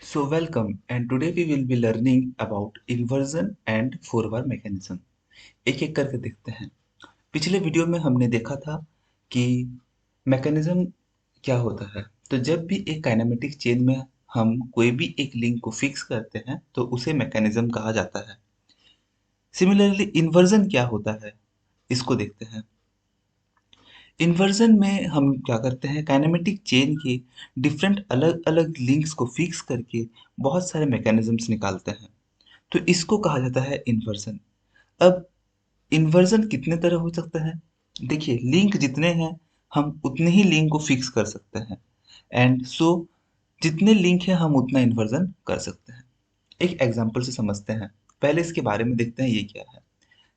So welcome and today we will be learning about inversion and 4 bar mechanism. एक एक करके देखते हैं। पिछले वीडियो में हमने देखा था कि मैकेनिज्म क्या होता है। तो जब भी एक काइनेमेटिक चेन में हम कोई भी एक लिंक को फिक्स करते हैं तो उसे मैकेनिज्म कहा जाता है। सिमिलरली इन्वर्जन क्या होता है इसको देखते हैं। इन्वर्जन में हम क्या करते हैं, काइनेमेटिक चेन के डिफरेंट अलग अलग लिंक्स को फिक्स करके बहुत सारे मैकेनिज्म्स निकालते हैं। तो इसको कहा जाता है इन्वर्जन। अब इन्वर्जन कितने तरह हो सकता है? देखिए, लिंक जितने हैं हम उतने ही लिंक को फिक्स कर सकते हैं एंड सो जितने लिंक हैं हम उतना इन्वर्जन कर सकते हैं। एक एग्जांपल से समझते हैं। पहले इसके बारे में देखते हैं ये क्या है।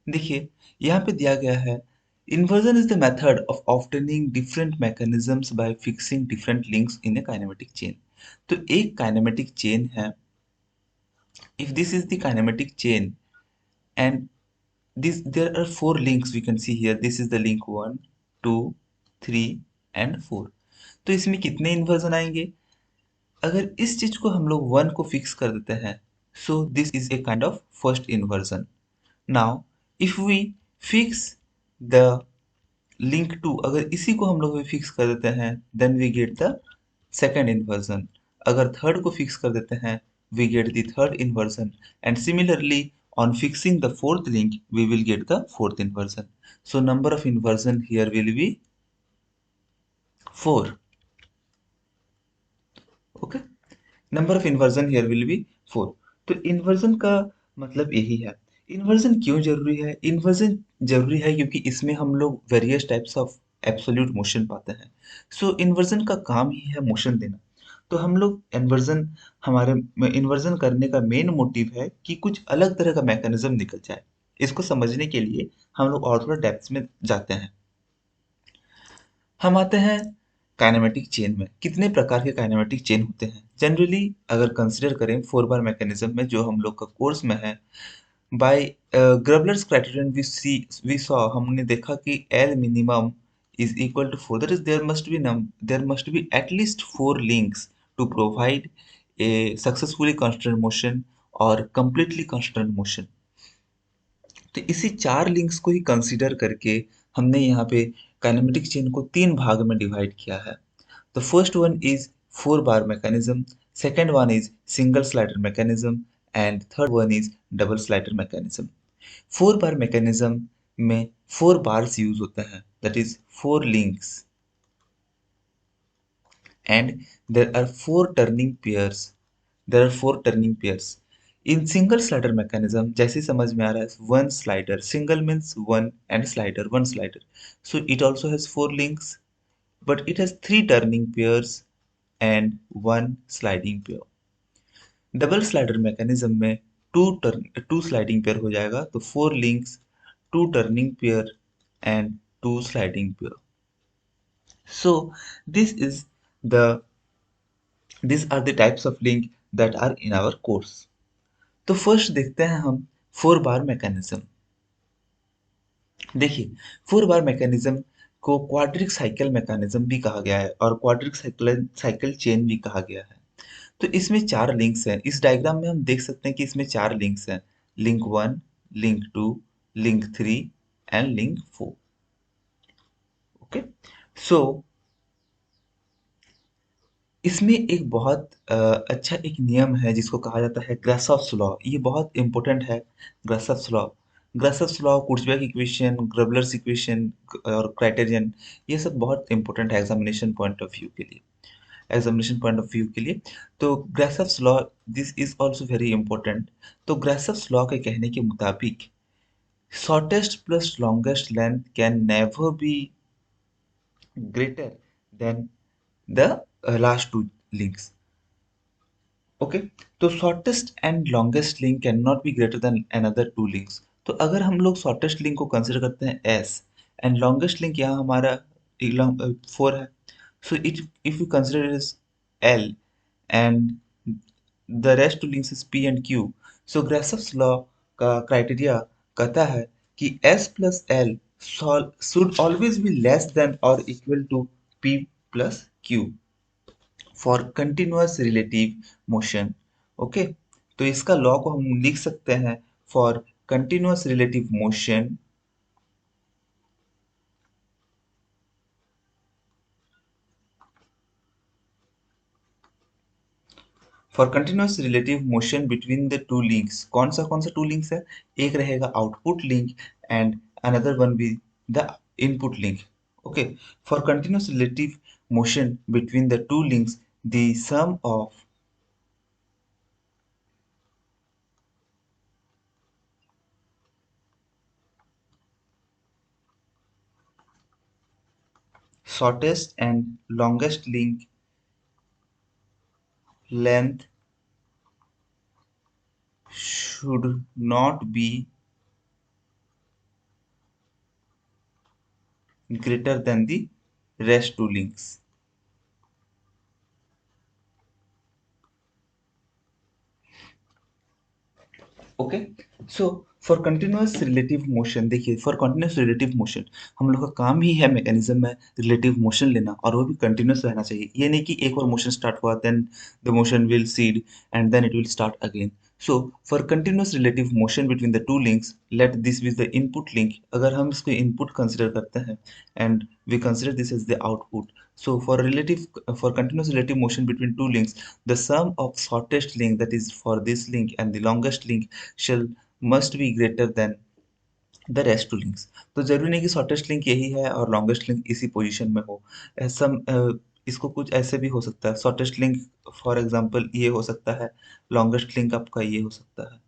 देखिए, यहाँ पे दिया गया है inversion is the method of obtaining different mechanisms by fixing different links in a kinematic chain। तो एक kinematic chain है। if this is the kinematic chain and this there are 4 links we can see here, this is the link 1 2 3 and 4। तो इसमें कितने inversion आएंगे? अगर इस चीज को हम लोग 1 को फिक्स कर देते हैं so this is a kind of first inversion. Now if we fix the link 2, अगर इसी को हम लोग फिक्स कर देते हैं then we get the second inversion. अगर थर्ड को फिक्स कर देते हैं we get the third inversion and similarly on fixing the fourth link we will get the fourth inversion। so number of inversion here will be 4। okay, number of inversion here will be 4। तो inversion का मतलब यही है। Inversion क्यों जरूरी है? Inversion जरूरी है क्योंकि इसमें हम लोग various types of absolute motion पाते हैं। सो इन्वर्जन का काम ही है मोशन देना। तो हम लोग इन्वर्जन हमारे इन्वर्जन करने का मेन मोटिव है कि कुछ अलग तरह का मैकेनिज्म निकल जाए। इसको समझने के लिए हम लोग और थोड़ा डेप्थ में जाते हैं। हम आते हैं काइनेमेटिक चेन में। कितने प्रकार के काइनेमेटिक चेन होते हैं? जनरली अगर कंसिडर करें 4 बार मैकेनिज्म में जो हम लोग का कोर्स में है, by Grubler's criterion we saw, हमने देखा कि l minimum is equal to 4, that is there must be at least 4 links to provide a successfully constant motion और कंप्लीटली कांस्टेंट मोशन। तो इसी 4 लिंक्स को ही कंसीडर करके हमने यहाँ पे काइनेमेटिक चेन को 3 भाग में डिवाइड किया है। The first one is 4 bar mechanism, second one is single slider mechanism and third one is double slider mechanism. 4 bar mechanism में 4 बार्स यूज होते हैं, that is 4 links and there are 4 turning pairs। In single slider mechanism, जैसे समझ में आ रहा है, one slider, single means one and slider, one slider, so it also has 4 links but it has 3 turning pairs and 1 sliding pair। Double slider mechanism में to sliding pair हो जाएगा, तो 4 links, 2 turning pair and 2 sliding pair. so this is the these are the types of link that are in our course। तो first देखते हैं हम 4 bar mechanism. देखिए, 4 bar mechanism को क्वाड्रिक साइकिल मैकेनिज्म भी कहा गया है और क्वाड्रिक साइकिल साइकिल चेन भी कहा गया है। तो इसमें 4 लिंक्स हैं। इस डायग्राम में हम देख सकते हैं कि इसमें 4 लिंक्स हैं, link 1, link 2, link 3 and link 4। Okay, so इसमें एक बहुत अच्छा एक नियम है जिसको कहा जाता है ग्रासॉफ्स लॉ। ये बहुत इंपॉर्टेंट है, ग्रासॉफ्स लॉ। ग्रासॉफ्स लॉ, कुर्चबर्ग इक्वेशन, ग्रबलर्स इक्वेशन और क्राइटेरियन, ये सब बहुत इंपॉर्टेंट है एग्जामिनेशन पॉइंट ऑफ व्यू के लिए। एग्जामिनेशन पॉइंट ऑफ व्यू के लिए तो Grashof's law this is also very important. तो ग्रासॉफ्स लॉ के कहने के मुताबिक shortest plus longest length can never be greater than the last 2 links. Okay, तो shortest and longest link can not be greater than another 2 links. तो अगर हम लोग शॉर्टेस्ट लिंक को कंसिडर करते हैं एस एंड लॉन्गेस्ट लिंक यहाँ हमारा 4 है, so it if you consider is L and the rest 2 links is P and Q, so Grashof's law का क्राइटेरिया कहता है कि S plus L should always be less than or equal to p plus q। For continuous relative motion. Okay, तो इसका law को हम लिख सकते हैं, for continuous relative motion, for continuous relative motion between the two links. कौन सा two links है? एक रहेगा output link and another one be the input link. Okay, for continuous relative motion between the two links, the sum of shortest and longest link length should not be greater than the rest two links। Okay, so for continuous relative motion, देखिए for continuous relative motion हम लोग का काम ही है mechanism में relative motion लेना, और वो भी कंटिन्यूअस रहना चाहिए। ये नहीं कि एक बार मोशन स्टार्ट हुआ then the motion will cease and then it will start again. So for continuous relative motion between the two links, let this be the input link. अगर हम इसको इनपुट कंसिडर करते हैं and we consider this as the output, so for continuous relative motion between two links, the sum of shortest link, that is for this link, and the longest link shall must be greater than the rest two links. तो जरूरी नहीं कि shortest link यही है और longest link इसी position में हो। ऐसा इसको कुछ ऐसे भी हो सकता है, शॉर्टेस्ट लिंक फॉर एग्जांपल ये हो सकता है, लॉन्गेस्ट लिंक आपका ये हो सकता है।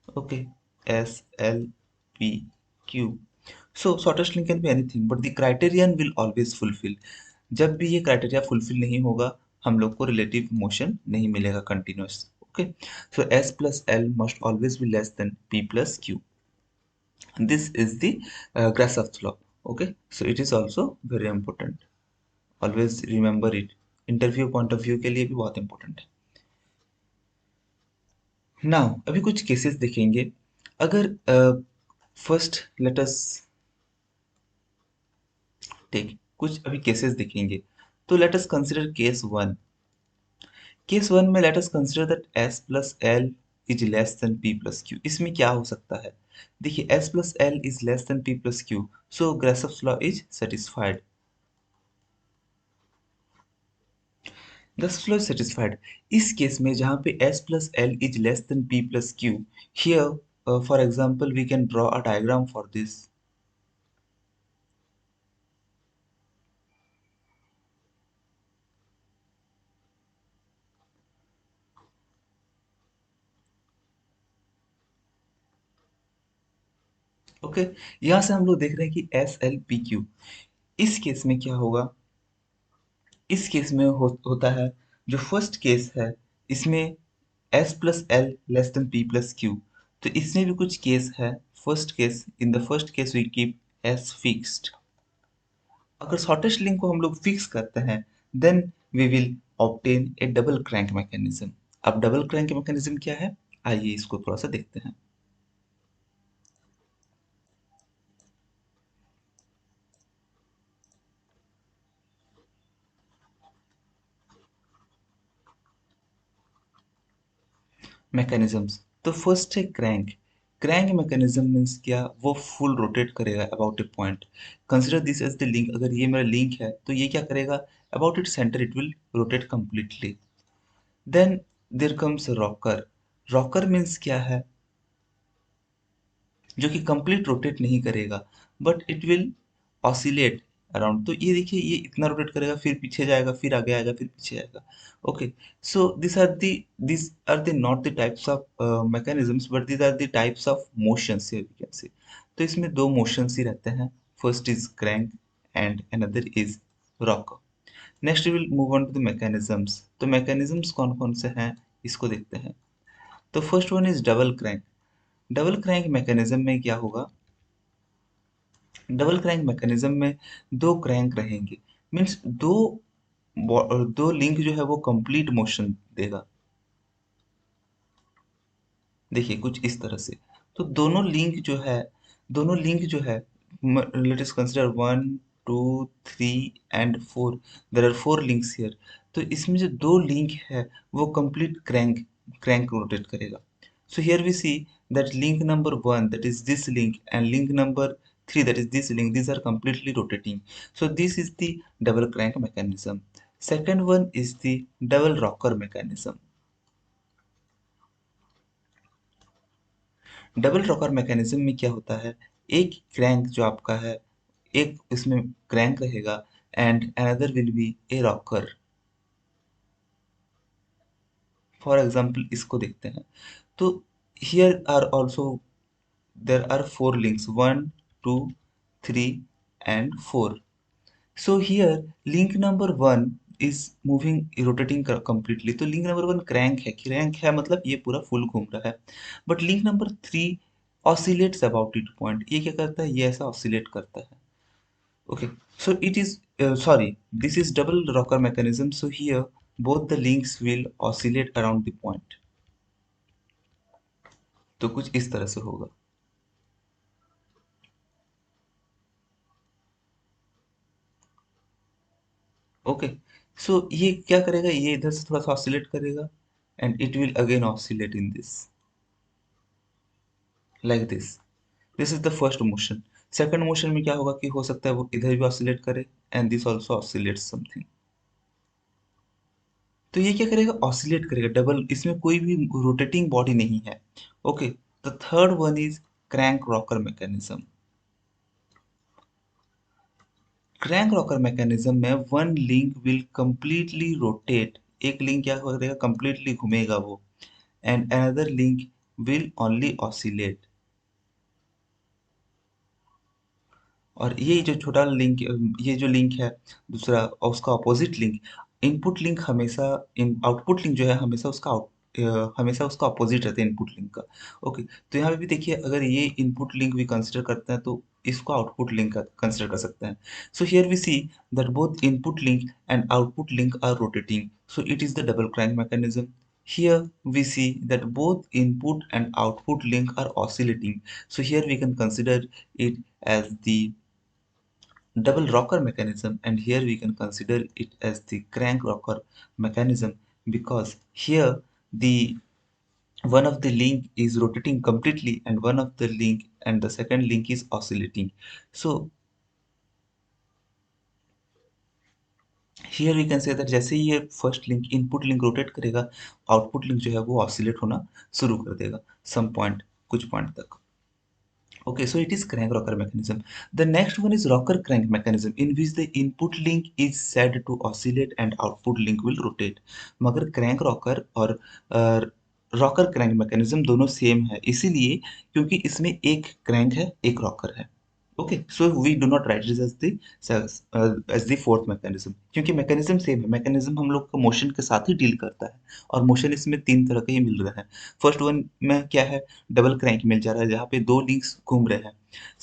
Okay, S L P Q. So shortest link can be anything but the criterion will always fulfil. जब भी ये क्राइटेरिया फुलफिल नहीं होगा, हम लोग को रिलेटिव मोशन नहीं मिलेगा continuous. Okay, so S plus L must always be less than P plus Q. This is the Grashopp's law. Okay, so it is also very important. Always remember it. Interview point of view के लिए भी बहुत important है। Now अभी कुछ cases देखेंगे। अगर first let us take कुछ अभी केसेस देखेंगे। तो let us consider case one. Case one में let us consider that S plus L is less than P plus Q. इसमें क्या हो सकता है? देखिए S plus L is less than P plus Q, so Grashof's law is satisfied. Thus flow is satisfied। इस case में जहाँ पे s plus l is less than p plus q, here for example we can draw a diagram for this। Okay, यहाँ से हम लोग देख रहे हैं कि एस एल पी क्यू। इस केस में क्या होगा? इस केस में होता है, जो फर्स्ट केस है इसमें s plus l less than p plus Q. तो इसमें भी कुछ केस है। First case, in the first case we keep s fixed. अगर शॉर्टेस्ट लिंक को हम लोग फिक्स करते हैं then we will obtain a double crank mechanism. अब डबल क्रैंक मैकेनिज्म क्या है, आइए इसको थोड़ा सा देखते हैं। मैकेनिज्म्स, तो फर्स्ट है क्रैंक। क्रैंक मैकेनिज्म मीन्स क्या? वो फुल रोटेट करेगा about a point. Consider this as the link. अगर ये मेरा लिंक है तो ये क्या करेगा? About it centre it will rotate completely. Then there comes rocker. Rocker means क्या है? जो कि कंप्लीट रोटेट नहीं करेगा but it will oscillate around. तो ये देखिए, ये इतना रोटेट करेगा फिर पीछे जाएगा फिर आगे आएगा फिर पीछे आएगा। Okay, so this are the not the types of mechanisms but this are the types of motions we can say. तो इसमें दो मोशंस ही रहते हैं, first is crank and another is rocker. Next will move on to the mechanisms. तो mechanisms कौन कौन से हैं इसको देखते हैं। तो first one is double crank. Double crank mechanism में क्या होगा? डबल क्रैंक मैकेनिज्म में दो क्रैंक रहेंगे, मीन्स दो लिंक जो है वो कंप्लीट मोशन देगा। देखिए कुछ इस तरह से। तो दोनों लिंक जो है let us consider one two, three and four, there are four links here. तो इसमें जो दो लिंक है वो कंप्लीट क्रैंक रोटेट करेगा। So here we see that link number 1, that is this link, and link number 3, that is this link, these are completely rotating. So this is the double crank mechanism. Second one is the double rocker mechanism. Double rocker mechanism में क्या होता है, एक crank जो आपका है, एक इसमें क्रैंक रहेगा and another will be a rocker. For example इसको देखते हैं। तो here are also there are four links, 1, 2, 3 and 4. So here link number 1 is moving rotating completely। तो लिंक नंबर 1 क्रैंक है मतलब ये पूरा फुल घूम रहा है। But link number 3 oscillates about its point। ये क्या करता है, ये ऐसा oscillate करता है। Okay, so it is sorry, this is double rocker mechanism, so here both the links will oscillate around the point। तो कुछ इस तरह से होगा। ओके, सो ये क्या करेगा, ये इधर से थोड़ा सा ऑसिलेट करेगा and it will again oscillate in this, like this is the first motion. Second motion में क्या होगा कि हो सकता है वो इधर भी ऑसिलेट करे and this also oscillate something. तो ये क्या करेगा, ऑसिलेट करेगा डबल, इसमें कोई भी रोटेटिंग बॉडी नहीं है। Okay, the third one is crank rocker mechanism. Crank rocker mechanism में one link will completely rotate, एक लिंक क्या करेगा, कंप्लीटली घूमेगा वो, and another link will only oscillate. और ये जो छोटा लिंक, ये जो लिंक है दूसरा और उसका अपोजिट लिंक, इनपुट लिंक हमेशा इन आउटपुट लिंक जो है हमेशा उसका हमेशा उसका अपोजिट रहता है इनपुट लिंक का। ओके, तो यहाँ पे भी देखिए अगर ये इनपुट लिंक भी कंसिडर करते हैं तो इसको आउटपुट लिंक कंसिडर कर सकते हैं। So here we see that both input link and output link are rotating, so it is the double crank mechanism. Here we see that both input and output link are oscillating. So here we can consider it as the double rocker mechanism, and here we can consider it as the crank rocker mechanism, because here the one of the link is rotating completely and one of the link and the second link is oscillating। So here we can say that जैसे ही ये first link input link rotate करेगा, output link जो है वो oscillate होना शुरू कर देगा सम पॉइंट, कुछ पॉइंट तक। Okay, so it is crank rocker mechanism. The next one is rocker crank mechanism, in which the input link is said to oscillate and output link will rotate। मगर crank rocker और rocker crank mechanism दोनों same है, इसीलिए क्योंकि इसमें एक crank है एक रॉकर है। Okay, so we do not write this as the fourth mechanism, क्योंकि मैकेनिज्म सेम है। मैकेनिज्म हम लोग को मोशन के साथ ही डील करता है और मोशन इसमें तीन तरह के ही मिल रहे हैं। फर्स्ट वन में क्या है, डबल क्रैंक मिल जा रहा है जहाँ पे दो लिंक्स घूम रहे हैं।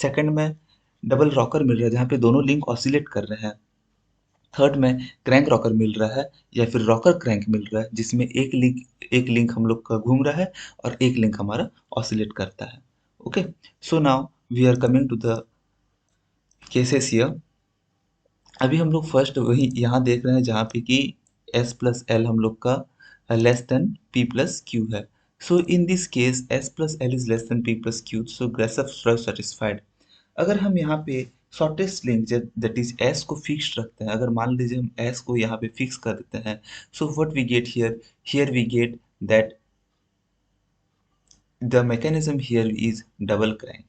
सेकंड में डबल रॉकर मिल रहा है जहाँ पे दोनों लिंक ऑसिलेट कर रहे हैं। थर्ड में क्रैंक रॉकर मिल रहा है या फिर रॉकर क्रैंक मिल रहा है जिसमें एक लिंक हम लोग का घूम रहा है और एक लिंक हमारा ऑसिलेट करता है। Okay, so now we are coming to the cases here. अभी हम लोग फर्स्ट वही यहाँ देख रहे हैं जहाँ पे कि s प्लस एल हम लोग का less than p plus Q है। So in this case s plus L is less than p plus Q, so Grashof satisfied. अगर हम यहाँ पे shortest link that is s को फिक्स रखते हैं, अगर मान लीजिए हम s को यहाँ पे फिक्स कर देते हैं, so what we get here, here we get that the mechanism here is double crank,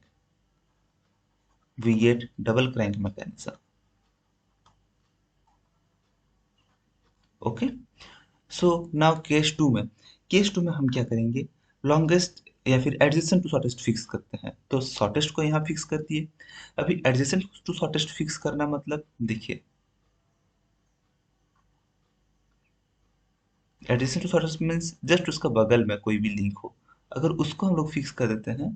we get double crank mechanism. Okay, so now case two में हम क्या करेंगे, लॉन्गेस्ट या फिर एडजेसेंट टू शॉर्टेस्ट फिक्स करते हैं। तो शॉर्टेस्ट को यहाँ फिक्स कर दिए। अभी एडजेसेंट टू शॉर्टेस्ट फिक्स करना मतलब देखिए, adjacent to shortest means just उसका बगल में कोई भी लिंक हो, अगर उसको हम लोग फिक्स कर देते हैं।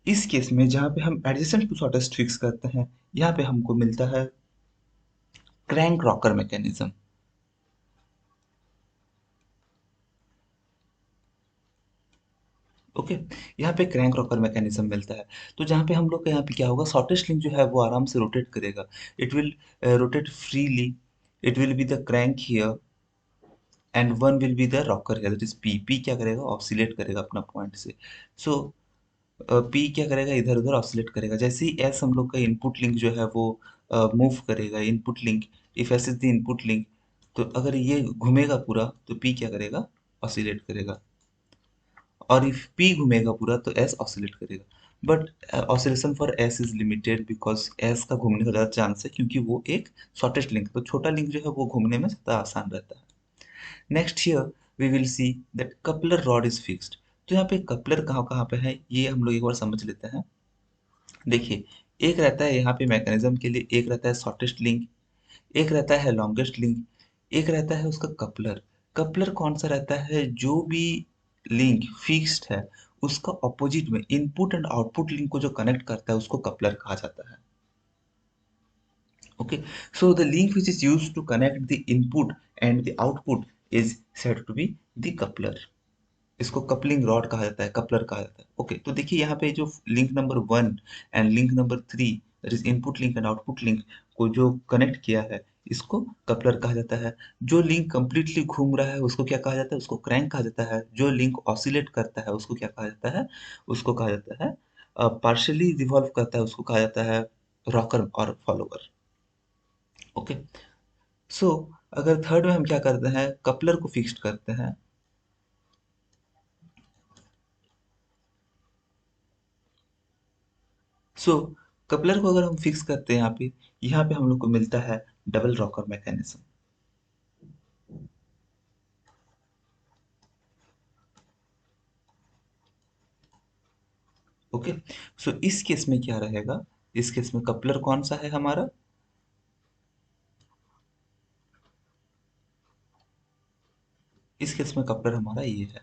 इस केस में जहाँ पे हम एडजेसेंट टू शॉर्टेस्ट फिक्स करते हैं, यहाँ पे हमको मिलता है क्रैंक रॉकर मैकेनिज्म। ओके। यहाँ पे क्रैंक रॉकर मैकेनिज्म मिलता है। तो जहाँ पे हम लोग का यहाँ पे क्या होगा, शॉर्टेस्ट लिंक जो है वो आराम से रोटेट करेगा। It will rotate freely. It will be the crank here and one will be the rocker here, that is P. P क्या करेगा, ऑसिलेट करेगा अपना पॉइंट से। सो पी क्या करेगा, इधर उधर ऑसिलेट करेगा। जैसे ही एस हम लोग का इनपुट लिंक जो है वो मूव करेगा, input link, if S is the input link, तो अगर ये घूमेगा पूरा तो पी क्या करेगा, ऑसिलेट करेगा। और इफ पी घूमेगा पूरा तो एस ऑसिलेट करेगा। But oscillation for S is limited because S का घूमने का ज़्यादा चांस है, क्योंकि वो एक शॉर्टेस्ट लिंक, तो छोटा लिंक जो है वो घूमने में ज़्यादा आसान रहता है। Next here we will see that coupler rod is fixed. तो यहाँ पे कपलर कहाँ कहाँ पे है ये हम लोग एक बार समझ लेते हैं। देखिए, एक रहता है यहाँ पे मैकेनिज्म के लिए, एक रहता है शॉर्टेस्ट लिंक, एक रहता है लॉन्गेस्ट लिंक, एक रहता है उसका कपलर। कपलर कौन सा रहता है, जो भी लिंक फिक्स्ड है उसका ऑपोजिट में इनपुट एंड आउटपुट लिंक को जो कनेक्ट करता है उसको कपलर कहा जाता है। Okay, so the link which is used to connect the input and the output is said to be the coupler. इसको कपलिंग रॉड कहा जाता है, कपलर कहा जाता है। ओके, तो देखिए यहाँ पे जो link number 1 and link number 3, that is input link and output link, को जो कनेक्ट किया है इसको कपलर कहा जाता है। जो लिंक कंप्लीटली घूम रहा है उसको क्या कहा जाता है, उसको क्रैंक कहा जाता है। जो लिंक ऑसिलेट करता है उसको क्या कहा जाता है, उसको कहा जाता है, पार्शियली रिवॉल्व करता है उसको कहा जाता है रॉकर और फॉलोवर। ओके। सो अगर थर्ड में हम क्या करते हैं, कपलर को फिक्स्ड करते हैं। सो कपलर को अगर हम फिक्स करते हैं यहाँ पे हम लोग को मिलता है डबल रॉकर मैकेनिज्म। ओके। सो इस केस में क्या रहेगा, इस केस में कपलर कौन सा है हमारा, इस केस में कपलर हमारा ये है।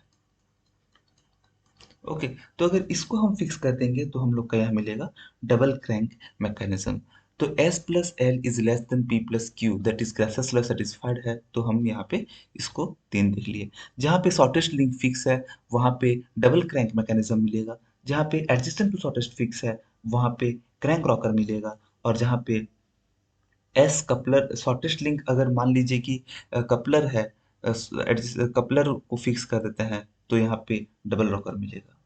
ओके। तो अगर इसको हम फिक्स कर देंगे तो हम लोग का यहाँ मिलेगा डबल क्रैंक मैकेनिज्म। तो S plus L is less than P plus Q, that is Grashof's law satisfied है, तो हम यहाँ पे इसको 3 देख लिए। जहाँ पे शॉर्टेस्ट लिंक फिक्स है वहाँ पे डबल क्रैंक मैकेनिज्म मिलेगा। जहाँ पे एडजेसेंट टू शॉर्टेस्ट फिक्स है वहाँ पे क्रैंक रॉकर मिलेगा। और जहाँ पे एस कपलर शॉर्टेस्ट लिंक अगर मान लीजिए कि कपलर है, कपलर को फिक्स कर देते हैं तो यहाँ पे डबल रॉकर मिलेगा।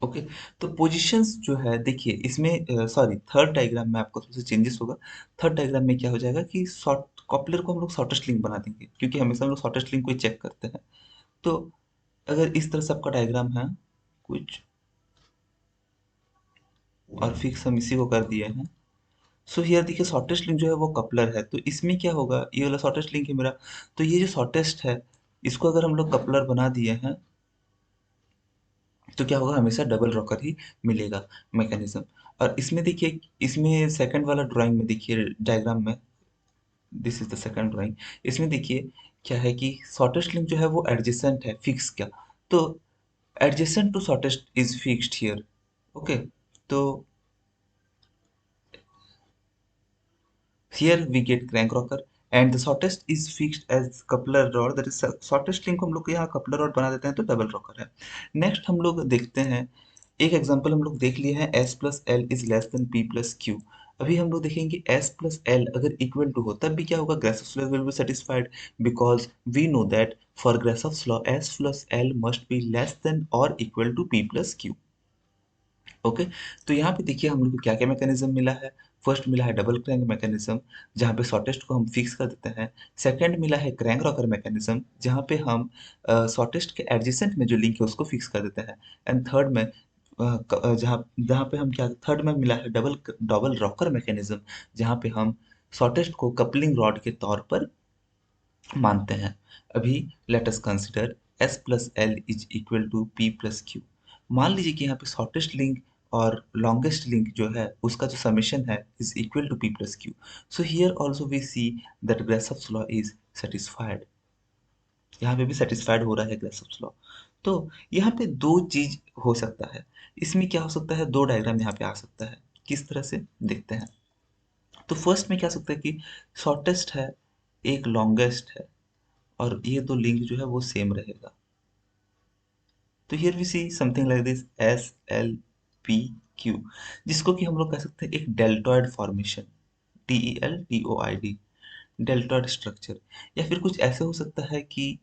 ओके। तो पोजीशंस जो है देखिए इसमें, सॉरी, थर्ड डायग्राम में आपको थोड़ा सा चेंजेस होगा। थर्ड डायग्राम में क्या हो जाएगा कि शॉर्ट कॉपलर को हम लोग शॉर्टेस्ट लिंक बना देंगे, क्योंकि हमेशा हम लोग शॉर्टेस्ट लिंक को ही चेक करते हैं। तो अगर इस तरह से आपका डायग्राम है कुछ, और फिक्स हम इसी को कर दिए हैं। सो हियर देखिए शॉर्टेस्ट लिंक जो है वो कपलर है, तो इसमें क्या होगा, ये वाला शॉर्टेस्ट लिंक है मेरा, तो ये जो शॉर्टेस्ट है इसको अगर हम लोग कपलर बना दिए हैं तो क्या होगा, हमेशा डबल रॉकर ही मिलेगा मैकेनिज्म। और इसमें देखिए, इसमें सेकंड वाला ड्राइंग में देखिए डायग्राम में, this is the second drawing. इसमें देखिए क्या है कि शॉर्टेस्ट लिंक जो है वो एडजेसेंट है फिक्स क्या, तो adjacent to shortest is fixed here. Okay. तो here we get crank rocker and the shortest is fixed as coupler rod, that is shortest link को हम लोग यहाँ coupler rod बना देते हैं तो डबल रॉकर है। नेक्स्ट हम लोग देखते हैं, एक एग्जांपल हम लोग देख लिए हैं, s plus L is less than p plus Q. अभी हम लोग देखेंगे s प्लस एल अगर इक्वल टू हो तब भी क्या होगा, Grashof's law will be satisfied because we know that for Grashof's law s plus L must be less than और equal to p plus Q. Okay. तो यहाँ पे देखिए हम लोग को क्या क्या मैकेनिज्म मिला है। फर्स्ट मिला है डबल क्रैंक मैकेनिज्म, जहाँ पे शॉर्टेस्ट को हम फिक्स कर देते हैं। सेकंड मिला है क्रैंक रॉकर मैकेनिज्म, जहाँ पे हम शॉर्टेस्ट के एडजेसेंट में जो लिंक है उसको फिक्स कर देते हैं। एंड थर्ड में जहाँ जहाँ पे हम क्या, थर्ड में मिला है डबल डबल रॉकर मैकेनिज्म, जहाँ पे हम शॉर्टेस्ट को कपलिंग रॉड के तौर पर मानते हैं। अभी let us consider s plus L is equal to p plus Q. मान लीजिए कि यहाँ पे शॉर्टेस्ट लिंक और लॉन्गेस्ट लिंक जो है उसका जो समेशन है is equal to p plus Q. So here also we see that Grashof's law is satisfied. यहाँ पे भी सेटिस्फाइड हो रहा है ग्रासोफ्स लॉ। तो यहाँ पे दो चीज हो सकता है, इसमें क्या हो सकता है, दो डायग्राम यहाँ पे आ सकता है। किस तरह से देखते हैं। तो फर्स्ट में क्या हो सकता है कि शॉर्टेस्ट है, एक लॉन्गेस्ट है और ये दो लिंक जो है वो सेम रहेगा। तो here we see something like this SLPQ, जिसको कि हम लोग कह सकते हैं एक deltoid formation, DELTOID, deltoid structure. या फिर कुछ ऐसे हो सकता है कि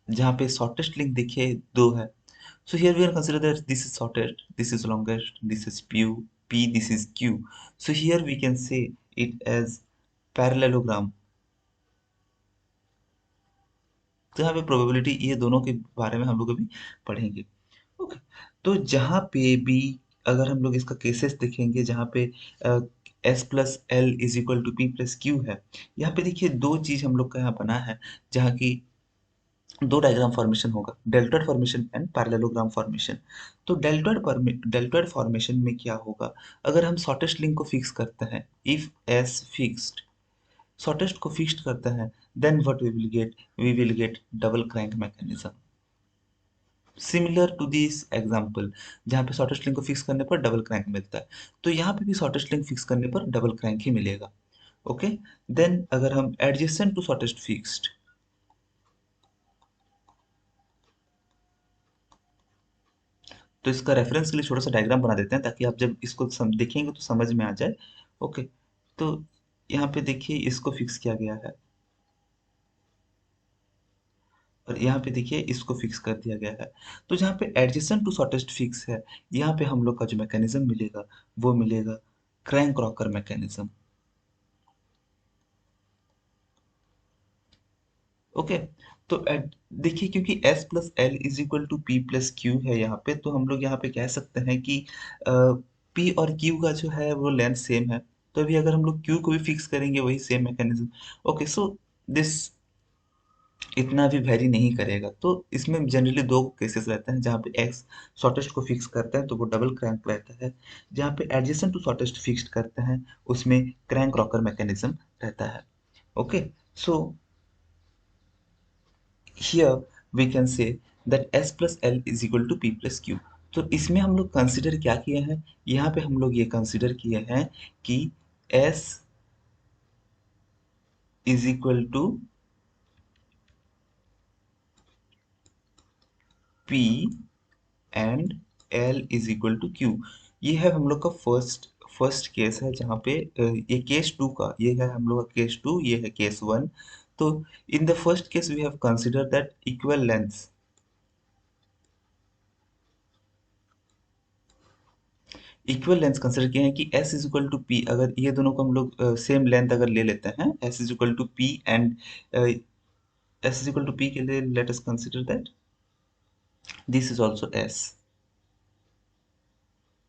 जहाँ पे शॉर्टेस्ट लिंक देखिए दो है। So here we are consider that this is shortest, this is longest, this is P, this is Q. So here we can say it as parallelogram। तो यहाँ पे प्रोबेबिलिटी ये दोनों के बारे में हम लोग अभी पढ़ेंगे। ओके, तो जहाँ पे भी अगर हम लोग इसका केसेस देखेंगे जहाँ पे S+L=P+Q है, यहाँ पे देखिए दो चीज हम लोग का यहाँ बना है, जहाँ की दो डायग्राम फॉर्मेशन होगा, deltoid formation and parallelogram formation. तो डेल्टॉइड फॉर्मेशन में क्या होगा, अगर हम शॉर्टेस्ट लिंक को फिक्स करते हैं, इफ एस फिक्स्ड, शॉर्टेस्ट को फिक्स्ड करते हैं, then what we will get double crank mechanism, similar to this example, जहाँ पे शॉर्टेस्ट लिंक को फिक्स करने पर डबल क्रैंक मिलता है। तो यहाँ पे भी शॉर्टेस्ट लिंक फिक्स करने पर डबल क्रैंक ही मिलेगा। ओके, देन अगर हम एडजेसेंट टू शॉर्टेस्ट फिक्स्ड, तो इसका रेफरेंस के लिए छोटा सा डायग्राम बना देते हैं ताकि आप जब इसको देखेंगे तो समझ में आ जाए। ओके, तो यहाँ पे देखिए इसको फिक्स किया गया है और यहाँ पे देखिए इसको फिक्स कर दिया गया है। तो जहाँ पे एडजेसेंट टू शॉर्टेस्ट फिक्स है, यहाँ पे हम लोग का जो मैकेनिज्म मिलेगा वो मिलेगा क्रैंक रॉकर मैकेनिज्म। ओके, तो देखिए क्योंकि S+L=P+Q है यहाँ पे, तो हम लोग यहाँ पे कह सकते हैं कि P और Q का जो है वो लेंथ सेम है। तो अभी अगर हम लोग Q को भी फिक्स करेंगे वही same mechanism. Okay, so this इतना भी वेरी नहीं करेगा। तो इसमें जनरली दो केसेस रहते हैं, जहाँ पे एक्स शॉर्टेस्ट को फिक्स करते हैं तो वो डबल क्रैंक रहता है, जहाँ पे एडजेसेंट टू शॉर्टेस्ट फिक्स्ड करते हैं उसमें क्रैंक रॉकर मैकेनिज्म रहता है। Okay, so here we can say that S plus L is equal to P plus Q। तो इसमें हम लोग कंसिडर क्या किए हैं, यहाँ पे हम लोग ये कंसिडर किए हैं कि S is equal to P and L is equal to Q। ये है हम लोग का फर्स्ट फर्स्ट केस है, जहाँ पे ये केस टू का, ये है हम लोग का केस टू, ये है केस वन। तो in the first case we have consider that equal lengths, equal length consider किए हैं कि S is equal to P, अगर ये दोनों को हम लोग सेम लेंथ अगर ले लेते हैं, S is equal to P and S is equal to P के लिए let us consider that this is also S,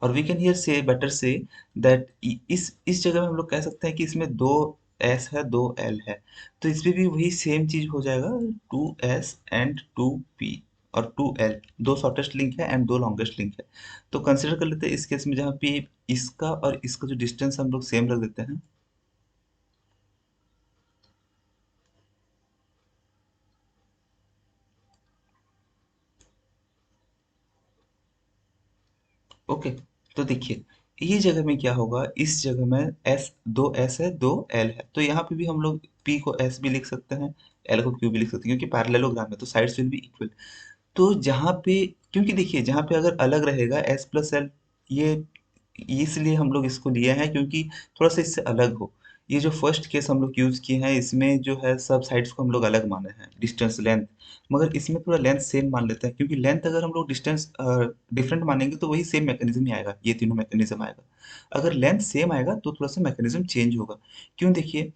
और we can here say better say that इस जगह में हम लोग कह सकते हैं कि इसमें दो S है दो L है, तो इसमें भी वही सेम चीज हो जाएगा, 2S एंड 2P और 2L, दो शॉर्टेस्ट लिंक है एंड दो लॉन्गेस्ट लिंक है। तो कंसिडर कर लेते हैं इस केस में जहाँ पे इसका और इसका जो डिस्टेंस हम लोग सेम रख देते हैं। ओके, तो देखिए ये जगह में क्या होगा, इस जगह में एस, दो एस है दो एल है, तो यहाँ पे भी हम लोग पी को एस भी लिख सकते हैं, एल को क्यू भी लिख सकते हैं, क्योंकि पैरेललोग्राम है तो साइड्स विल बी इक्वल। तो जहाँ पे, क्योंकि देखिए जहाँ पे अगर अलग रहेगा एस प्लस एल, ये इसलिए हम लोग इसको लिए हैं क्योंकि थोड़ा सा इससे अलग हो। ये जो फर्स्ट केस हम लोग यूज किए हैं इसमें जो है सब साइड्स को हम लोग अलग माने हैं, डिस्टेंस लेंथ, मगर इसमें थोड़ा लेंथ सेम मान लेते हैं, क्योंकि लेंथ अगर हम लोग डिस्टेंस डिफरेंट मानेंगे तो वही सेम मैकेनिज्म ही आएगा, ये तीनों मैकेनिज्म आएगा। अगर लेंथ सेम आएगा तो थोड़ा सा मैकेनिज्म चेंज होगा। क्यों, देखिए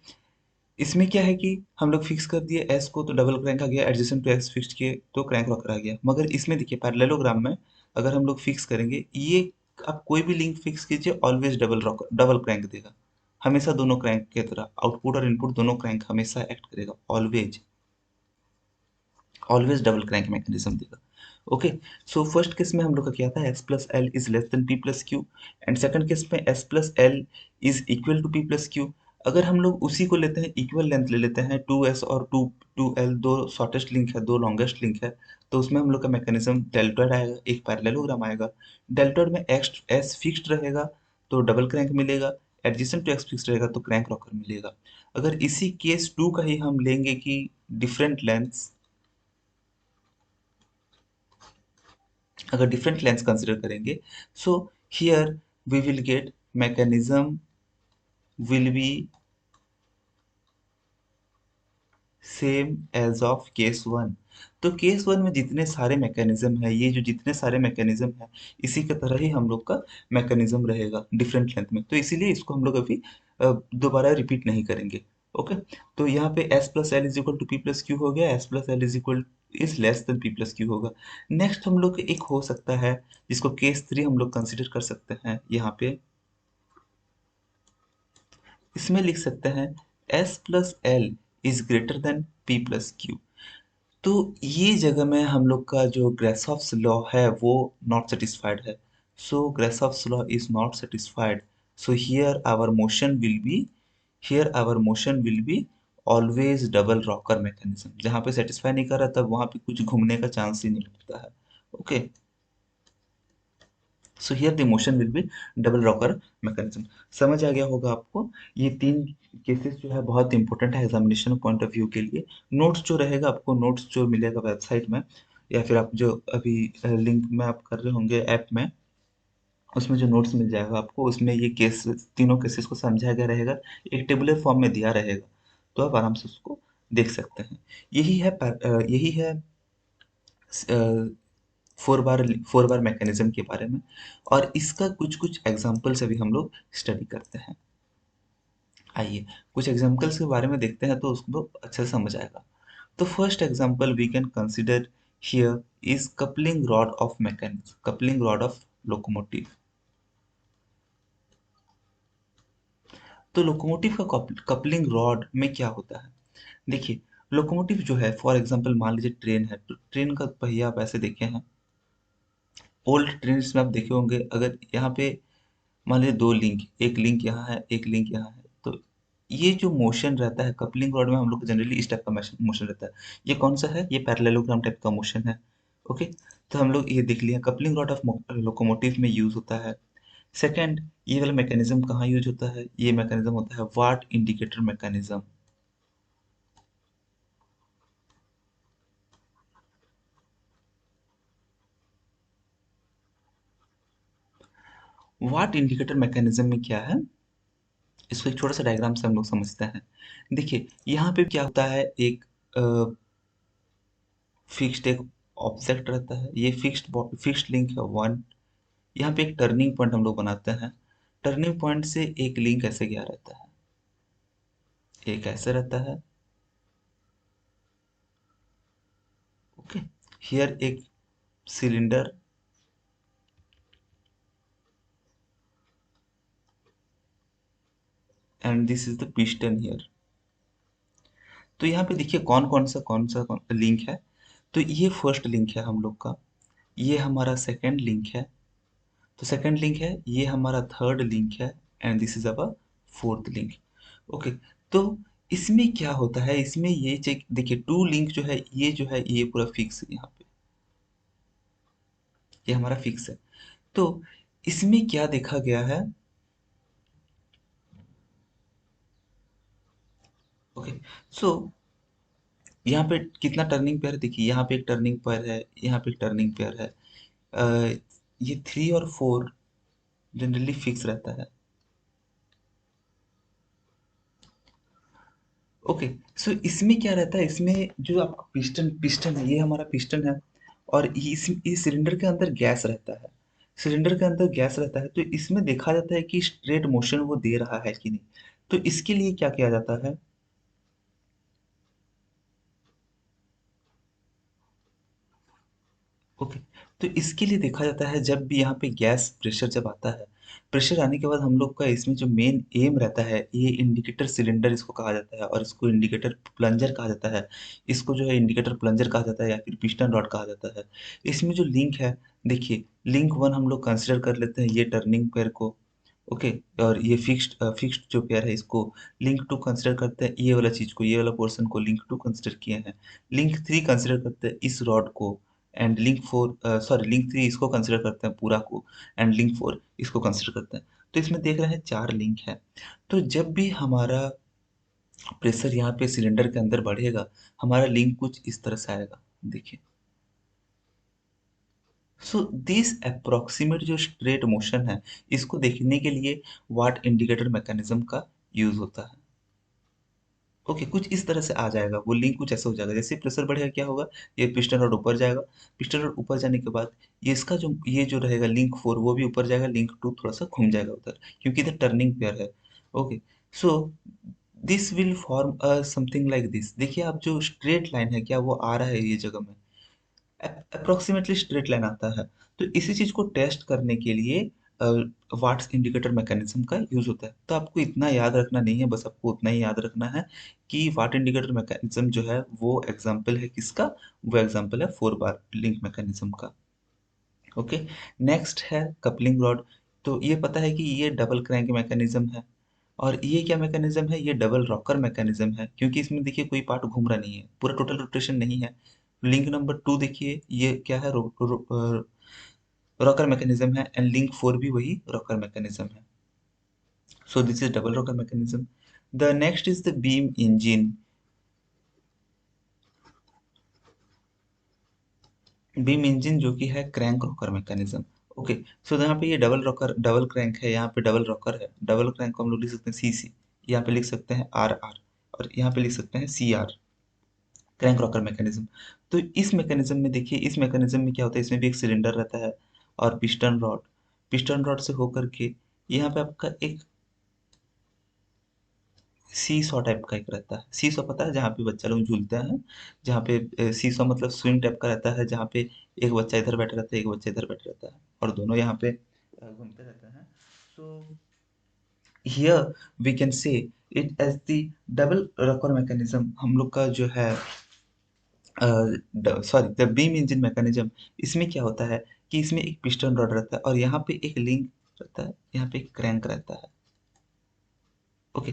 इसमें क्या है कि हम लोग फिक्स कर दिए एस को तो डबल क्रैंक आ गया, एडजेसेंट टू एस फिक्स किए तो क्रैंक रॉकर आ गया। मगर इसमें देखिए पैरेललोग्राम में अगर हम लोग फिक्स करेंगे ये, आप कोई भी लिंक फिक्स कीजिए always double rocker double crank देगा, हमेशा दोनों क्रैंक की तरह आउटपुट और इनपुट दोनों क्रैंक हमेशा एक्ट करेगा, always always double crank mechanism देगा। ओके, सो फर्स्ट केस में हम लोग का क्या था, S plus L is less than P plus Q, and second case में S plus L is equal to P plus Q. अगर हम लोग उसी को लेते हैं, इक्वल लेंथ ले लेते हैं, टू एस और टू एल, दो शॉर्टेस्ट लिंक है दो लॉन्गेस्ट लिंक है, तो उसमें हम लोग का मैकेनिज्म डेल्टॉइड आएगा, एक पैरेललोग्राम आएगा। डेल्टॉइड में एक्स एस फिक्स्ड रहेगा तो डबल क्रैंक मिलेगा, एडजेसेंट टू एक्स फिक्स रहेगा तो क्रैंक रॉकर मिलेगा। अगर इसी केस टू का ही हम लेंगे कि डिफरेंट लेंथ्स, अगर डिफरेंट लेंथ्स कंसिडर करेंगे, so here we will get mechanism will be same as of case one. तो केस वन में जितने सारे मैकेनिज्म है, ये जो जितने सारे मैकेनिज्म है, इसी की तरह ही हम लोग का मैकेनिज्म रहेगा डिफरेंट लेंथ में, तो इसीलिए इसको हम लोग अभी दोबारा रिपीट नहीं करेंगे। ओके, तो यहाँ पे S plus L is equal to P plus Q हो गया, S plus L is equal is less than P plus Q होगा। नेक्स्ट हम लोग एक हो सकता है जिसको केस थ्री हम लोग कंसिडर कर सकते हैं। यहाँ पे इसमें लिख सकते हैं S plus L is greater than P plus Q. तो ये जगह में हम लोग का जो ग्रेसॉफ्स लॉ है वो नॉट सेटिस्फाइड है। So Grashof's law is not satisfied, so here our motion will be always double rocker mechanism. जहाँ पे सेटिस्फाई नहीं कर रहा तब वहां पे कुछ घूमने का चांस ही नहीं लगता है। Okay, so here the motion will B double rocker mechanism. समझ आ गया होगा आपको। ये तीन केसेस जो है बहुत इंपॉर्टेंट है एग्जामिनेशन पॉइंट ऑफ व्यू के लिए। नोट्स जो रहेगा, आपको नोट्स जो मिलेगा वेबसाइट में, या फिर आप जो अभी लिंक में आप कर रहे होंगे ऐप में, उसमें जो नोट्स मिल जाएगा आपको, उसमें ये केस, तीनों केसेस को समझाया गया रहेगा, एक टेबुलर फॉर्म में दिया रहेगा, तो आप आराम से उसको देख सकते हैं। यही है फोर बार मैकेनिज्म के बारे में, और इसका कुछ कुछ एग्जांपल्स अभी हम लोग स्टडी करते हैं। आइए कुछ एग्जांपल्स के बारे में देखते हैं तो उसको अच्छे से समझ आएगा। तो first example we can consider here is coupling rod of mechanism, coupling rod of locomotive. तो लोकोमोटिव का कपलिंग रॉड में क्या होता है, देखिए, लोकोमोटिव जो है, फॉर एग्जांपल मान लीजिए ट्रेन है, तो ट्रेन का पहिया आप ऐसे देखे हैं, ओल्ड ट्रेन में आप देखे होंगे, अगर यहाँ पे मान लीजिए दो लिंक, एक लिंक यहाँ है, एक लिंक यहाँ है, तो ये जो मोशन रहता है कपलिंग रॉड में, हम लोग जनरली इस टाइप का मोशन रहता है। ये कौन सा है, ये पैरेललोग्राम टाइप का मोशन है। ओके, तो हम लोग ये देख लिया कपलिंग रॉड ऑफ लोकोमोटिव में यूज होता है। सेकंड, ये वाला मैकेनिज्म कहाँ यूज होता है, ये मैकेनिज्म होता है वाट इंडिकेटर मैकेनिज्म। वाट इंडिकेटर मैकेनिज्म में क्या है, इसको एक छोटा सा डायग्राम से हम लोग समझते हैं। देखिए यहाँ पे क्या होता है, एक फिक्स्ड एक ऑब्जेक्ट रहता है, ये फिक्स्ड लिंक है वन। यहाँ पे एक टर्निंग पॉइंट हम लोग बनाते हैं, टर्निंग पॉइंट से एक लिंक ऐसे गया रहता है, एक ऐसे रहता है। ओके, हियर एक cylinder and this is the piston here. तो यहाँ पे देखिए कौन सा लिंक है, तो ये फर्स्ट लिंक है हम लोग का, ये हमारा सेकंड लिंक है, तो सेकंड लिंक है, ये हमारा थर्ड लिंक है, and this is our fourth link. Okay, तो इसमें क्या होता है, इसमें ये चेक देखिए, टू लिंक जो है, ये पूरा फिक्स है, यहाँ पे ये हमारा फिक्स है। तो इसमें क्या देखा गया है, ओके, सो यहाँ पे कितना टर्निंग पेयर, देखिए यहाँ पे एक टर्निंग पेयर है, यहाँ पे एक टर्निंग पेयर है। अ, ये थ्री और फोर जनरली फिक्स रहता है। ओके, सो इसमें क्या रहता है, इसमें जो आपका पिस्टन पिस्टन है, ये हमारा पिस्टन है, और इस सिलेंडर के अंदर गैस रहता है, सिलेंडर के अंदर गैस रहता है, तो इसमें देखा जाता है कि स्ट्रेट मोशन वो दे रहा है कि नहीं। तो इसके लिए क्या किया जाता है, ओके, तो इसके लिए देखा जाता है जब भी यहाँ पे गैस प्रेशर जब आता है, प्रेशर आने के बाद हम लोग का इसमें जो मेन एम रहता है, ये इंडिकेटर सिलेंडर इसको कहा जाता है, और इसको इंडिकेटर प्लंजर कहा जाता है, इसको जो है इंडिकेटर प्लंजर कहा जाता है, या फिर पिस्टन रॉड कहा जाता है। इसमें जो लिंक है, देखिए, लिंक वन हम लोग कंसिडर कर लेते हैं ये टर्निंग पेयर को। ओके, और ये फिक्स्ड जो पेयर है, इसको लिंक टू कंसिडर करते हैं, ये वाला चीज को, ये वाला पोर्शन को लिंक टू कंसिडर किए हैं। लिंक थ्री कंसिडर करते हैं इस रॉड को, and link four, sorry, link three इसको कंसिडर करते हैं पूरा को, एंड लिंक फोर इसको कंसिडर करते हैं। तो इसमें देख रहे हैं 4 लिंक है। तो जब भी हमारा प्रेशर यहाँ पे सिलेंडर के अंदर बढ़ेगा, हमारा लिंक कुछ इस तरह से आएगा, देखिए। सो दिस अप्रोक्सीमेट जो स्ट्रेट मोशन है, इसको देखने के लिए वाट इंडिकेटर मैकेनिज्म का यूज होता है। ओके, कुछ इस तरह से आ जाएगा, वो लिंक कुछ ऐसा हो जाएगा। जैसे प्रेशर बढ़ेगा क्या होगा, ये पिस्टन रॉड ऊपर जाएगा। पिस्टन रॉड ऊपर जाने के बाद ये इसका जो ये जो रहेगा लिंक 4 वो भी ऊपर जाएगा, लिंक 2 थोड़ा सा घूम जाएगा उधर, क्योंकि इधर टर्निंग पेयर है। Okay, so this will form something like this. देखिए आप जो स्ट्रेट लाइन है क्या वो आ रहा है ये जगह में, अप्रोक्सीमेटली स्ट्रेट लाइन आता है। तो इसी चीज को टेस्ट करने के लिए वाट्स इंडिकेटर मैकेनिज्म का यूज होता है। तो आपको इतना याद रखना नहीं है, बस आपको उतना ही याद रखना है कि वाट इंडिकेटर मैकेनिज्म जो है वो एग्जांपल है किसका, वो एग्जांपल है 4 बार लिंक मैकेनिज्म का। ओके, नेक्स्ट है कपलिंग रॉड। तो ये पता है कि ये डबल क्रैंक मैकेनिज्म है। और ये क्या मैकेनिज्म है, ये डबल रॉकर मैकेनिज्म है, क्योंकि इसमें देखिए कोई पार्ट घूम रहा नहीं है, पूरा टोटल रोटेशन नहीं है। लिंक नंबर 2 देखिए ये क्या है, रॉकर मैकेनिज्म है, एंड लिंक 4 भी वही रॉकर मैकेनिज्म है। सो this is double rocker mechanism. The next is the beam engine. Beam engine जो कि है क्रैंक रॉकर मैकेनिज्म। ओके, सो यहाँ पे ये डबल रॉकर डबल क्रैंक है, यहाँ पे डबल रॉकर है। डबल क्रैंक को हम लोग लिख सकते हैं CC, यहाँ पे लिख सकते हैं RR, और यहाँ पे लिख सकते हैं CR, क्रैंक रॉकर मैकेनिज्म। तो इस मैकेनिज्म में देखिए, इस मैकेनिज्म में क्या होता है, इसमें भी एक सिलेंडर रहता है और पिस्टन रॉड से होकर के यहाँ पे आपका एक सी सॉ टाइप का एक रहता है। सी सॉ पता है, जहाँ पे बच्चा लोग झूलते हैं, जहाँ पे सी सॉ मतलब स्विंग टाइप का रहता है, जहाँ पे एक बच्चा इधर बैठा रहता है, एक बच्चा इधर बैठा रहता है, और दोनों यहाँ पे घूमते रहते हैं। So here we can say it as the double rocker mechanism. हम लोग का जो है sorry, the beam engine mechanism, इसमें क्या होता है कि इसमें एक पिस्टन रॉड रहता है और यहाँ पे एक लिंक रहता है, यहाँ पे एक क्रैंक रहता है। ओके,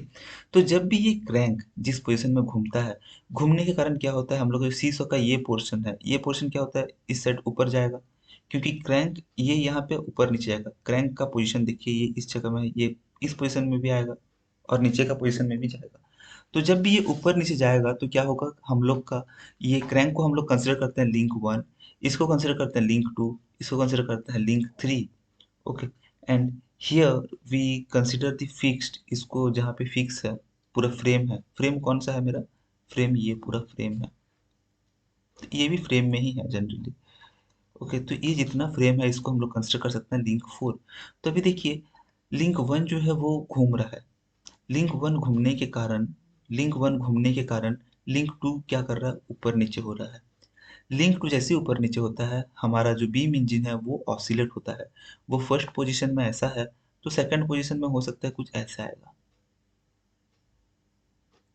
तो जब भी ये क्रैंक जिस पोजीशन में घूमता है, घूमने के कारण क्या होता है, हम लोग जो सीसो का ये पोर्शन है, ये पोर्शन क्या होता है, इस साइड ऊपर जाएगा, क्योंकि क्रैंक ये यहाँ पे ऊपर नीचे जाएगा। क्रैंक का पोजीशन देखिए, ये इस जगह में है, ये इस पोजीशन में भी आएगा और नीचे का पोजीशन में भी जाएगा। तो जब भी ये ऊपर नीचे जाएगा तो क्या होगा, हम लोग का ये क्रैंक को हम लोग कंसिडर करते हैं लिंक 1, इसको कंसिडर करते हैं लिंक 2, इसको कंसिडर करते हैं link 3। Okay, and here we consider the fixed, इसको जहाँ पे फिक्स है, पूरा फ्रेम है। फ्रेम कौन सा है मेरा, फ्रेम ये पूरा फ्रेम है, तो ये भी फ्रेम में ही है जनरली। ओके, तो ये जितना फ्रेम है इसको हम लोग कंसिडर कर सकते हैं लिंक 4। तो अभी देखिए लिंक 1 जो है वो घूम रहा है, लिंक 1 घूमने के कारण लिंक 1 घूमने के कारण लिंक 2 क्या कर रहा है, ऊपर नीचे हो रहा है। लिंक 2 जैसे ही ऊपर नीचे होता है, हमारा जो बीम इंजन है वो ऑसिलेट होता है। वो फर्स्ट पोजीशन में ऐसा है, तो सेकंड पोजीशन में हो सकता है कुछ ऐसा आएगा।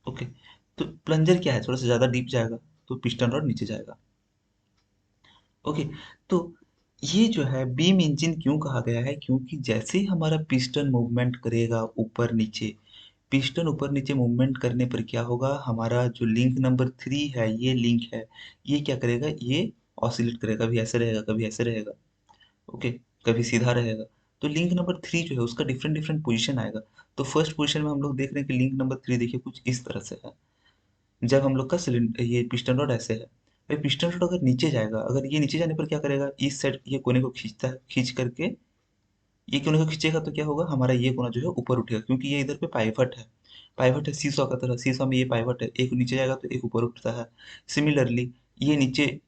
ओके, तो प्लंजर क्या है, थोड़ा सा ज़्यादा डीप जाएगा, तो पिस्टन रॉड नीचे जाएगा। ओके, तो ये जो है बीम इंजन क्यों कहा गया है, क्योंकि जैसे ही हमारा पिस्टन मूवमेंट करेगा ऊपर नीचे, पिस्टन ऊपर नीचे मूवमेंट करने पर क्या होगा, हमारा जो लिंक नंबर 3 है, ये लिंक है, ये क्या करेगा, ये ऑसिलेट करेगा, कभी ऐसे रहेगा कभी ऐसे रहेगा। ओके, कभी सीधा रहेगा। तो लिंक नंबर 3 जो है उसका डिफरेंट डिफरेंट पोजीशन आएगा। तो फर्स्ट पोजीशन में हम लोग देख रहे हैं कि लिंक नंबर 3 देखिए कुछ इस तरह से है, जब हम लोग का सिलेंडर ये पिस्टन रॉड ऐसे है। भाई पिस्टन रॉड अगर नीचे जाएगा, अगर ये नीचे जाने पर क्या करेगा, इस साइड ये कोने को खींचता है, खींच करके ये कोने को खींचेगा तो क्या होगा, हमारा ये कोना जो है ऊपर उठेगा, क्योंकि ये इधर पे पाइवट है। पाइवट है सीसॉ का तरह, सीसॉ में ये पाइवट है, एक नीचे जाएगा तो एक ऊपर उठता है। सिमिलरली ये नीचे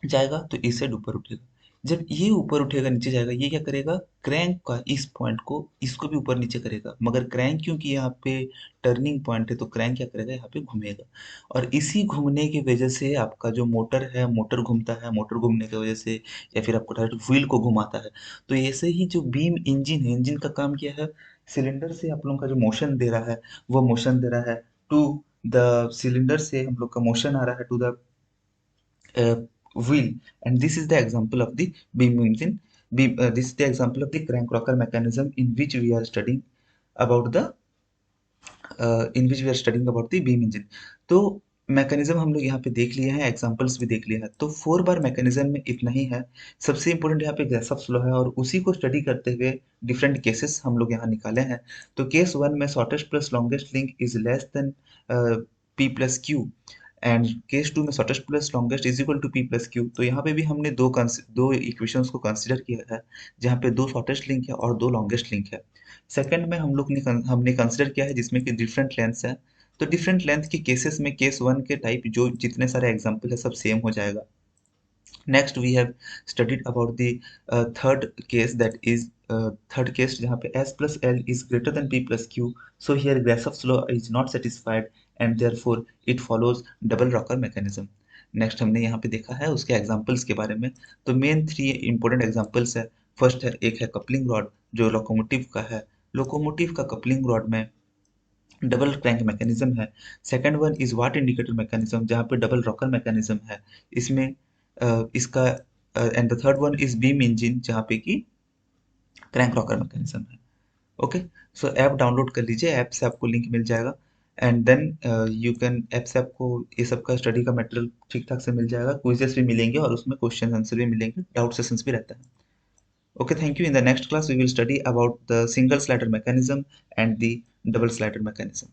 जाएगा तो इस साइड ऊपर उठेगा। जब ये ऊपर उठेगा नीचे जाएगा, ये क्या करेगा, क्रैंक का इस पॉइंट को इसको भी ऊपर नीचे करेगा, मगर क्रैंक क्योंकि यहाँ पे टर्निंग पॉइंट है तो क्रैंक क्या करेगा, यहाँ पे घूमेगा। और इसी घूमने की वजह से आपका जो मोटर है, मोटर घूमता है, मोटर घूमने की वजह से या फिर आपको डायरेक्ट व्हील को घुमाता है। तो ऐसे ही जो बीम इंजन है, इंजन का काम क्या है, सिलेंडर से आप लोगों का जो मोशन दे रहा है, वो मोशन दे रहा है टू द सिलेंडर से हम लोग का मोशन आ रहा है to the wheel, and this is the example of the beam engine. This is the example of the crank rocker mechanism in which we are studying about the beam engine. तो mechanism हम लोग यहाँ पे देख लिए हैं, examples भी देख लिए हैं, तो 4 बार मैकेनिज्म में इतना ही है। सबसे इम्पोर्टेंट यहाँ पे ग्रासहोफ फ्लो है और उसी को स्टडी करते हुए डिफरेंट केसेस हम लोग यहाँ निकाले हैं। तो केस 1 में shortest plus longest link is less than P plus Q and case 2 में shortest plus longest is equal to P plus Q. तो यहाँ पे भी हमने दो इक्वेशंस को कंसिडर किया है, जहाँ पे दो शॉर्टेस्ट लिंक है और दो लॉन्गेस्ट लिंक है। सेकंड में हमने कंसिडर किया है जिसमें कि डिफरेंट लेंथ्स है। तो डिफरेंट लेंथ के केसेस में केस 1 के टाइप जो जितने सारे एग्जांपल है सब सेम हो जाएगा। Next we have studied about the third case, that is third case जहाँ पे s plus l is greater than p plus q. So here Grasshoff's law is not satisfied and therefore it follows double rocker mechanism. Next हमने यहाँ पे देखा है उसके examples के बारे में। तो मेन थ्री इंपॉर्टेंट एग्जांपल्स है। फर्स्ट है, एक है कपलिंग रॉड जो लोकोमोटिव का है। लोकोमोटिव का कपलिंग रॉड में डबल क्रैंक मैकेनिज्म है। Second one is Watt indicator mechanism जहाँ पे डबल रॉकर मैकेनिज्म है इसमें, इसका and the third one is beam engine जहाँ पे कि क्रैंक रॉकर मैकेनिज्म है। ओके, सो ऐप डाउनलोड कर लीजिए, ऐप से आपको लिंक मिल जाएगा and then you can app से आपको ये सब का स्टडी का मटेरियल ठीक ठाक से मिल जाएगा, क्विजेस भी मिलेंगे और उसमें क्वेश्चन आंसर भी मिलेंगे, डाउट सेशंस भी रहता है। Okay, thank you. In the next class, we will study about the single slider mechanism and the double slider mechanism.